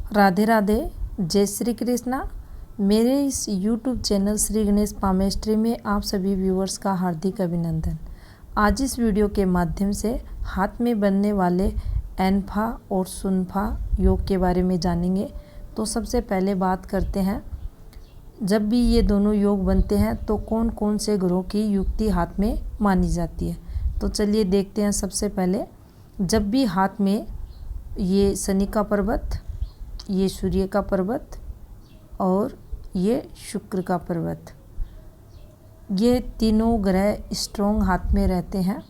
राधे राधे, जय श्री कृष्णा। मेरे इस YouTube channel Shri Ganesh palmistry में आप सभी व्यूअर्स का हार्दिक अभिनंदन। आज इस वीडियो के माध्यम से हाथ में बनने वाले एनफा और सुनफा योग के बारे में जानेंगे। तो सबसे पहले बात करते हैं, जब भी ये दोनों योग बनते हैं तो कौन कौन से ग्रहों की युक्ति हाथ में मानी जाती है। तो चलिए देखते हैं। सबसे पहले, जब भी हाथ में ये शनि का पर्वत, ये सूर्य का पर्वत और ये शुक्र का पर्वत, ये तीनों ग्रह स्ट्रोंग हाथ में रहते हैं।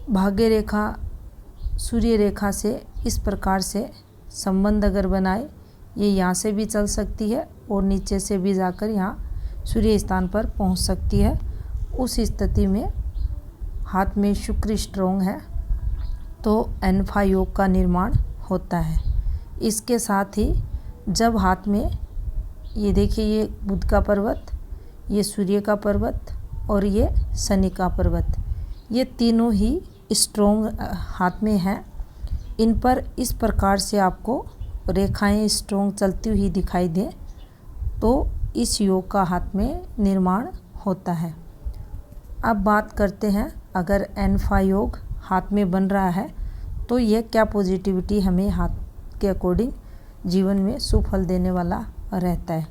भाग्य रेखा सूर्य रेखा से इस प्रकार से संबंध अगर बनाए, ये यहाँ से भी चल सकती है और नीचे से भी जाकर यहाँ सूर्य स्थान पर पहुँच सकती है। उस स्थिति में हाथ में शुक्र स्ट्रोंग है तो एनफा योग का निर्माण होता है। इसके साथ ही जब हाथ में ये देखिए, ये बुध का पर्वत, ये सूर्य का पर्वत और ये शनि का पर्वत, ये तीनों ही स्ट्रोंग हाथ में हैं। इन पर इस प्रकार से आपको रेखाएं स्ट्रोंग चलती हुई दिखाई दें तो इस योग का हाथ में निर्माण होता है। अब बात करते हैं, अगर एनफा योग हाथ में बन रहा है तो यह क्या पॉजिटिविटी हमें हाथ के अकॉर्डिंग जीवन में सुफल देने वाला रहता है।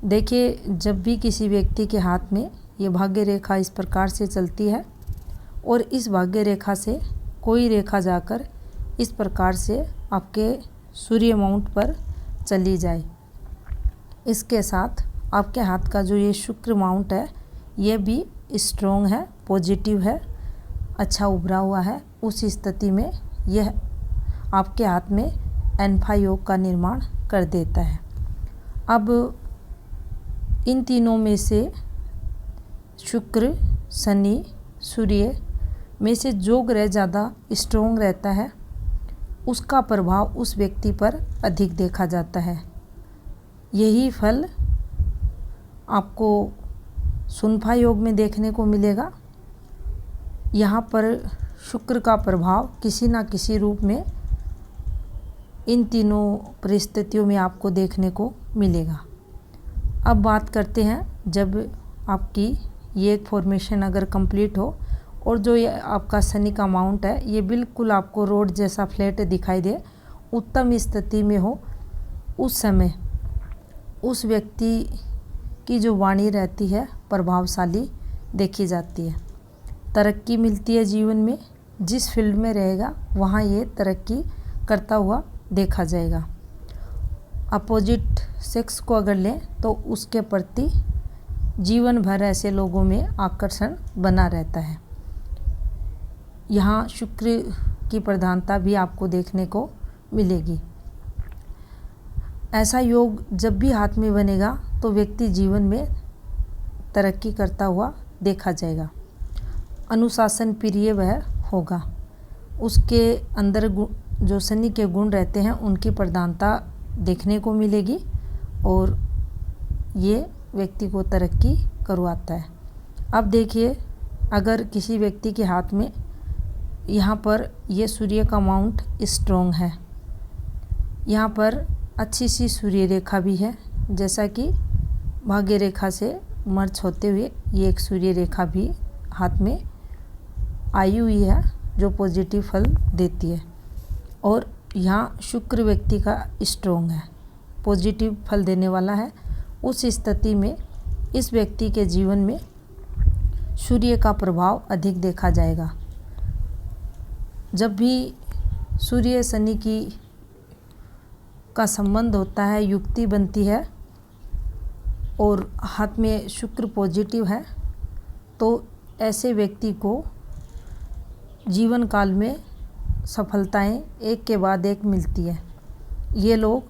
देखिए, जब भी किसी व्यक्ति के हाथ में ये भाग्य रेखा इस प्रकार से चलती है और इस भाग्य रेखा से कोई रेखा जाकर इस प्रकार से आपके सूर्य माउंट पर चली जाए, इसके साथ आपके हाथ का जो ये शुक्र माउंट है ये भी स्ट्रोंग है, पॉजिटिव है, अच्छा उभरा हुआ है, उस स्थिति में यह आपके हाथ में एनफा योग का निर्माण कर देता है। अब इन तीनों में से शुक्र, शनि, सूर्य में से जो ग्रह ज़्यादा स्ट्रोंग रहता है उसका प्रभाव उस व्यक्ति पर अधिक देखा जाता है। यही फल आपको सुनफा योग में देखने को मिलेगा। यहाँ पर शुक्र का प्रभाव किसी न किसी रूप में इन तीनों परिस्थितियों में आपको देखने को मिलेगा। अब बात करते हैं, जब आपकी ये एक फॉर्मेशन अगर कंप्लीट हो और जो ये आपका शनि का माउंट है ये बिल्कुल आपको रोड जैसा फ्लैट दिखाई दे, उत्तम स्थिति में हो, उस समय उस व्यक्ति की जो वाणी रहती है प्रभावशाली देखी जाती है। तरक्की मिलती है जीवन में, जिस फील्ड में रहेगा वहाँ ये तरक्की करता हुआ देखा जाएगा। अपोजिट सेक्स को अगर लें तो उसके प्रति जीवन भर ऐसे लोगों में आकर्षण बना रहता है। यहाँ शुक्र की प्रधानता भी आपको देखने को मिलेगी। ऐसा योग जब भी हाथ में बनेगा तो व्यक्ति जीवन में तरक्की करता हुआ देखा जाएगा। अनुशासन प्रिय वह होगा, उसके अंदर जो शनि के गुण रहते हैं उनकी प्रधानता देखने को मिलेगी और ये व्यक्ति को तरक्की करवाता है। अब देखिए, अगर किसी व्यक्ति के हाथ में यहाँ पर ये सूर्य का माउंट स्ट्रोंग है, यहाँ पर अच्छी सी सूर्य रेखा भी है, जैसा कि भाग्य रेखा से मर्ज होते हुए ये एक सूर्य रेखा भी हाथ में आई हुई है जो पॉजिटिव फल देती है। और यहाँ शुक्र व्यक्ति का स्ट्रोंग है, पॉजिटिव फल देने वाला है। उस स्थिति में इस व्यक्ति के जीवन में सूर्य का प्रभाव अधिक देखा जाएगा। जब भी सूर्य शनि की का संबंध होता है, युक्ति बनती है और हाथ में शुक्र पॉजिटिव है, तो ऐसे व्यक्ति को जीवन काल में सफलताएं एक के बाद एक मिलती है। ये लोग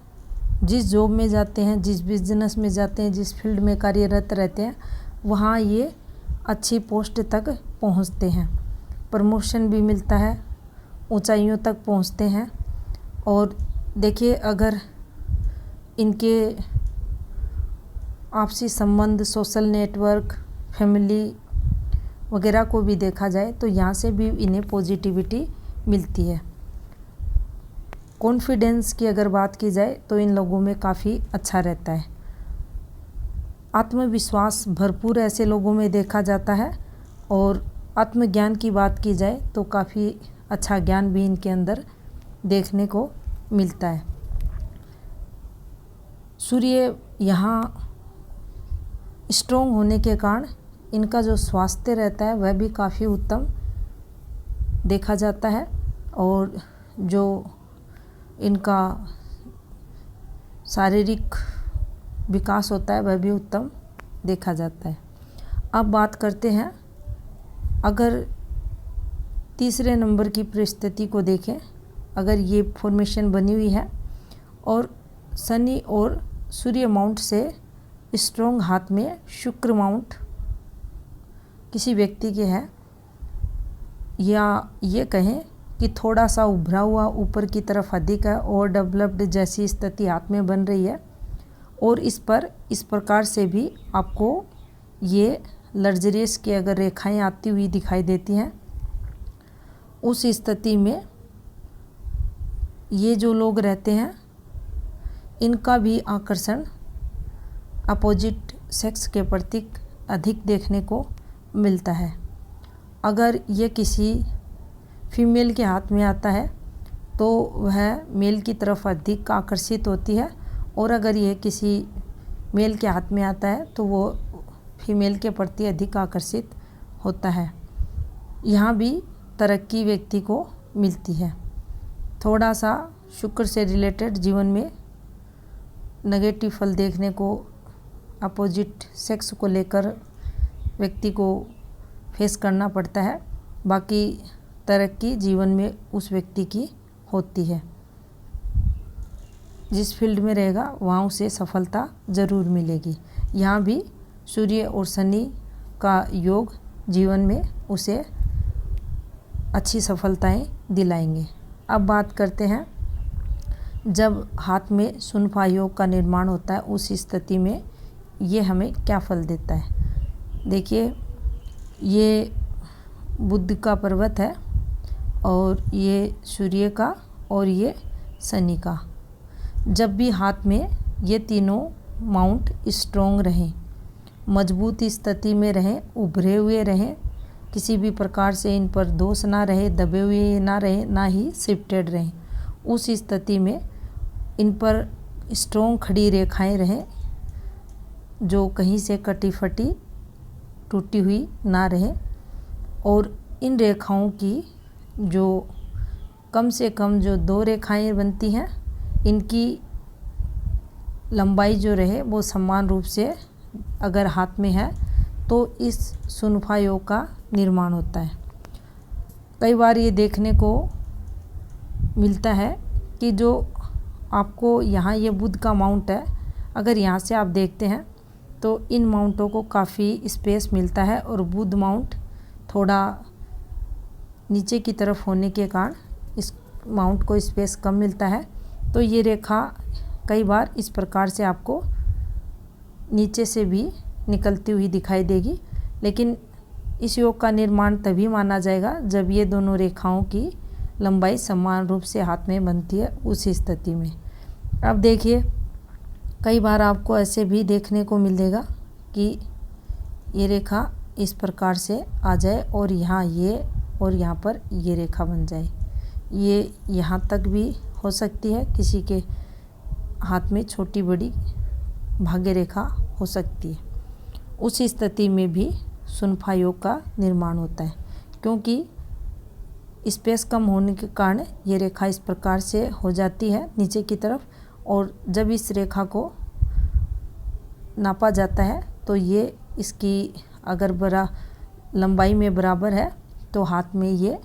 जिस जॉब में जाते हैं, जिस बिजनेस में जाते हैं, जिस फील्ड में कार्यरत रहते हैं, वहाँ ये अच्छी पोस्ट तक पहुँचते हैं, प्रमोशन भी मिलता है, ऊंचाइयों तक पहुँचते हैं। और देखिए, अगर इनके आपसी संबंध, सोशल नेटवर्क, फैमिली वगैरह को भी देखा जाए तो यहाँ से भी इन्हें पॉजिटिविटी मिलती है। कॉन्फिडेंस की अगर बात की जाए तो इन लोगों में काफ़ी अच्छा रहता है। आत्मविश्वास भरपूर ऐसे लोगों में देखा जाता है। और आत्मज्ञान की बात की जाए तो काफ़ी अच्छा ज्ञान भी इनके अंदर देखने को मिलता है। सूर्य यहाँ स्ट्रोंग होने के कारण इनका जो स्वास्थ्य रहता है वह भी काफ़ी उत्तम देखा जाता है और जो इनका शारीरिक विकास होता है वह भी उत्तम देखा जाता है। अब बात करते हैं, अगर तीसरे नंबर की परिस्थिति को देखें, अगर ये फॉर्मेशन बनी हुई है और शनि और सूर्य माउंट से स्ट्रोंग हाथ में शुक्र माउंट किसी व्यक्ति के है, या ये कहें कि थोड़ा सा उभरा हुआ ऊपर की तरफ अधिक है और डेवलप्ड जैसी स्थिति हाथ में बन रही है, और इस पर इस प्रकार से भी आपको ये लग्जरियस की अगर रेखाएं आती हुई दिखाई देती हैं, उस स्थिति में ये जो लोग रहते हैं इनका भी आकर्षण अपोजिट सेक्स के प्रति अधिक देखने को मिलता है। अगर ये किसी फीमेल के हाथ में आता है तो वह मेल की तरफ अधिक आकर्षित होती है, और अगर ये किसी मेल के हाथ में आता है तो वो फीमेल के प्रति अधिक आकर्षित होता है। यहाँ भी तरक्की व्यक्ति को मिलती है। थोड़ा सा शुक्र से रिलेटेड जीवन में नेगेटिव फल देखने को अपोजिट सेक्स को लेकर व्यक्ति को फेस करना पड़ता है, बाकी तरक्की जीवन में उस व्यक्ति की होती है। जिस फील्ड में रहेगा वहाँ उसे सफलता ज़रूर मिलेगी। यहाँ भी सूर्य और शनि का योग जीवन में उसे अच्छी सफलताएं दिलाएंगे। अब बात करते हैं, जब हाथ में सुनफा योग का निर्माण होता है उस स्थिति में ये हमें क्या फल देता है। देखिए, ये बुध का पर्वत है और ये सूर्य का और ये शनि का। जब भी हाथ में ये तीनों माउंट स्ट्रोंग रहें, मजबूत स्थिति में रहें, उभरे हुए रहें, किसी भी प्रकार से इन पर दोष ना रहे, दबे हुए ना रहे, ना ही शिफ्टेड रहें, उस स्थिति में इन पर स्ट्रोंग खड़ी रेखाएं रहें जो कहीं से कटी फटी टूटी हुई ना रहे, और इन रेखाओं की जो कम से कम जो 2 रेखाएं बनती हैं इनकी लंबाई जो रहे वो समान रूप से अगर हाथ में है तो इस सुनफा योग का निर्माण होता है। कई बार ये देखने को मिलता है कि जो आपको यहाँ ये बुध का माउंट है, अगर यहाँ से आप देखते हैं तो इन माउंटों को काफ़ी स्पेस मिलता है, और बुध माउंट थोड़ा नीचे की तरफ होने के कारण इस माउंट को स्पेस कम मिलता है। तो ये रेखा कई बार इस प्रकार से आपको नीचे से भी निकलती हुई दिखाई देगी, लेकिन इस योग का निर्माण तभी माना जाएगा जब ये दोनों रेखाओं की लंबाई समान रूप से हाथ में बनती है, उस स्थिति में। अब देखिए, कई बार आपको ऐसे भी देखने को मिलेगा कि ये रेखा इस प्रकार से आ जाए और यहाँ ये और यहाँ पर ये रेखा बन जाए। ये यहाँ तक भी हो सकती है, किसी के हाथ में छोटी बड़ी भाग्य रेखा हो सकती है। उस स्थिति में भी सुनफा योग का निर्माण होता है, क्योंकि स्पेस कम होने के कारण ये रेखा इस प्रकार से हो जाती है नीचे की तरफ, और जब इस रेखा को नापा जाता है तो ये इसकी अगर बड़ा लंबाई में बराबर है तो हाथ में ये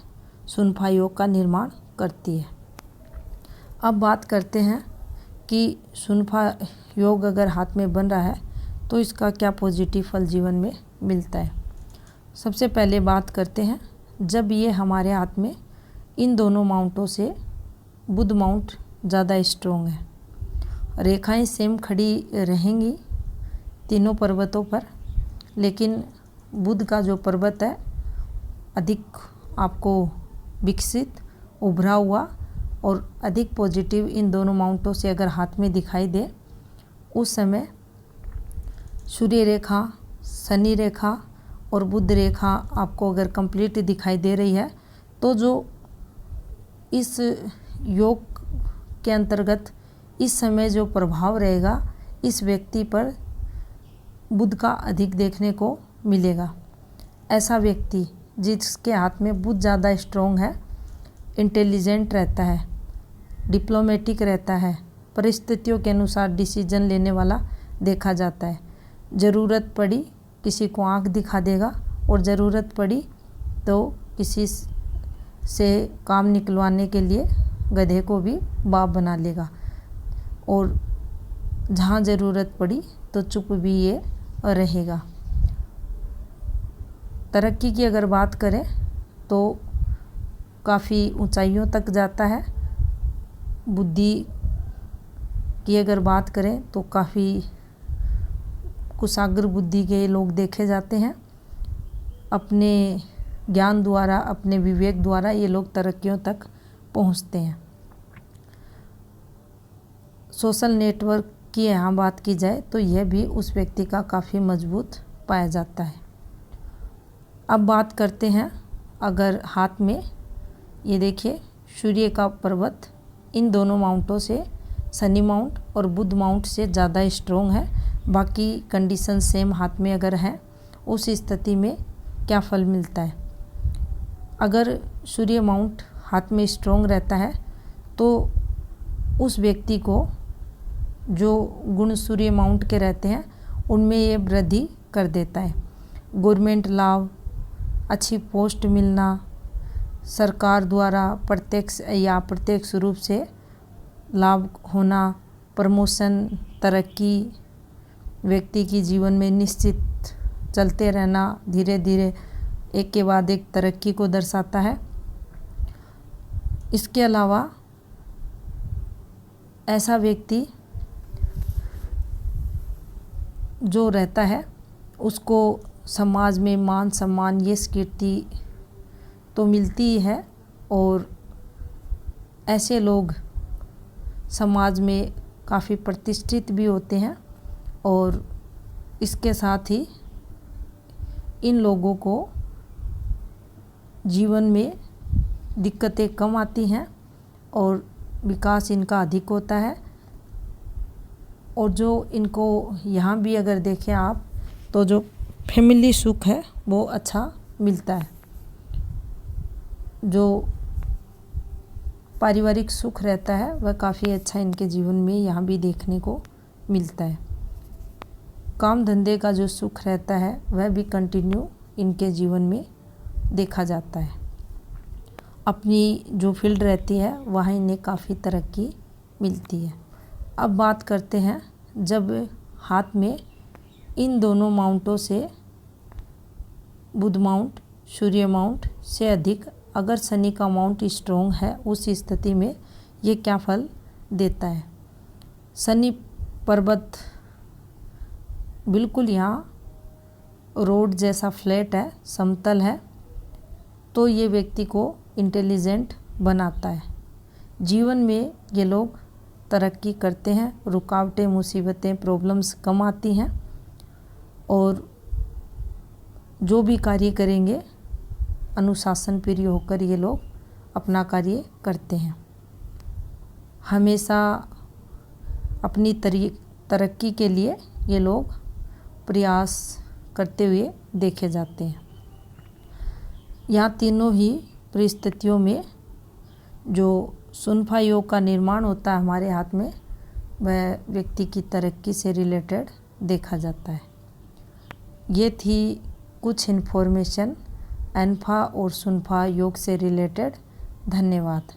सुनफा योग का निर्माण करती है। अब बात करते हैं कि सुनफा योग अगर हाथ में बन रहा है तो इसका क्या पॉजिटिव फल जीवन में मिलता है। सबसे पहले बात करते हैं, जब ये हमारे हाथ में इन दोनों माउंटों से बुध माउंट ज़्यादा स्ट्रोंग है, रेखाएं सेम खड़ी रहेंगी तीनों पर्वतों पर, लेकिन बुध का जो पर्वत है अधिक आपको विकसित, उभरा हुआ और अधिक पॉजिटिव इन दोनों माउंटों से अगर हाथ में दिखाई दे, उस समय सूर्य रेखा, शनि रेखा और बुध रेखा आपको अगर कंप्लीट दिखाई दे रही है, तो जो इस योग के अंतर्गत इस समय जो प्रभाव रहेगा इस व्यक्ति पर बुध का अधिक देखने को मिलेगा। ऐसा व्यक्ति जिसके हाथ में बुध ज़्यादा स्ट्रॉन्ग है, इंटेलिजेंट रहता है, डिप्लोमेटिक रहता है, परिस्थितियों के अनुसार डिसीजन लेने वाला देखा जाता है। ज़रूरत पड़ी किसी को आँख दिखा देगा और ज़रूरत पड़ी तो किसी से काम निकलवाने के लिए गधे को भी बाप बना लेगा, और जहाँ ज़रूरत पड़ी तो चुप भी ये रहेगा। तरक्की की अगर बात करें तो काफ़ी ऊंचाइयों तक जाता है। बुद्धि की अगर बात करें तो काफ़ी कुशाग्र बुद्धि के लोग देखे जाते हैं। अपने ज्ञान द्वारा, अपने विवेक द्वारा ये लोग तरक्कियों तक पहुंचते हैं। सोशल नेटवर्क की यहाँ बात की जाए तो यह भी उस व्यक्ति का काफ़ी मजबूत पाया जाता है। अब बात करते हैं, अगर हाथ में ये देखिए सूर्य का पर्वत इन दोनों माउंटों से, शनि माउंट और बुध माउंट से ज़्यादा स्ट्रोंग है, बाकी कंडीशन सेम हाथ में अगर है, उस स्थिति में क्या फल मिलता है। अगर सूर्य माउंट हाथ में स्ट्रोंग रहता है तो उस व्यक्ति को जो गुण सूर्य माउंट के रहते हैं उनमें ये वृद्धि कर देता है। गवर्नमेंट लाभ, अच्छी पोस्ट मिलना, सरकार द्वारा प्रत्यक्ष या अप्रत्यक्ष रूप से लाभ होना, प्रमोशन, तरक्की, व्यक्ति की जीवन में निश्चित चलते रहना, धीरे धीरे एक के बाद एक तरक्की को दर्शाता है। इसके अलावा ऐसा व्यक्ति जो रहता है उसको समाज में मान सम्मान, यश कीर्ति तो मिलती ही है, और ऐसे लोग समाज में काफ़ी प्रतिष्ठित भी होते हैं, और इसके साथ ही इन लोगों को जीवन में दिक्कतें कम आती हैं और विकास इनका अधिक होता है। और जो इनको यहाँ भी अगर देखें आप तो जो फैमिली सुख है वो अच्छा मिलता है। जो पारिवारिक सुख रहता है वह काफ़ी अच्छा इनके जीवन में यहाँ भी देखने को मिलता है। काम धंधे का जो सुख रहता है वह भी कंटिन्यू इनके जीवन में देखा जाता है। अपनी जो फील्ड रहती है वहाँ इन्हें काफ़ी तरक्की मिलती है। अब बात करते हैं, जब हाथ में इन दोनों माउंटों से बुध माउंट, सूर्य माउंट से अधिक अगर शनि का माउंट स्ट्रॉन्ग है, उस स्थिति में ये क्या फल देता है। शनि पर्वत बिल्कुल यहाँ रोड जैसा फ्लैट है, समतल है, तो ये व्यक्ति को इंटेलिजेंट बनाता है। जीवन में ये लोग तरक्की करते हैं, रुकावटें, मुसीबतें, प्रॉब्लम्स कम आती हैं, और जो भी कार्य करेंगे अनुशासन प्रिय होकर ये लोग अपना कार्य करते हैं। हमेशा अपनी तरक्की के लिए ये लोग प्रयास करते हुए देखे जाते हैं। यहाँ तीनों ही परिस्थितियों में जो सुनफा योग का निर्माण होता है हमारे हाथ में, वह व्यक्ति की तरक्की से रिलेटेड देखा जाता है। ये थी कुछ इन्फॉर्मेशन एनफा और सुनफा योग से रिलेटेड। धन्यवाद।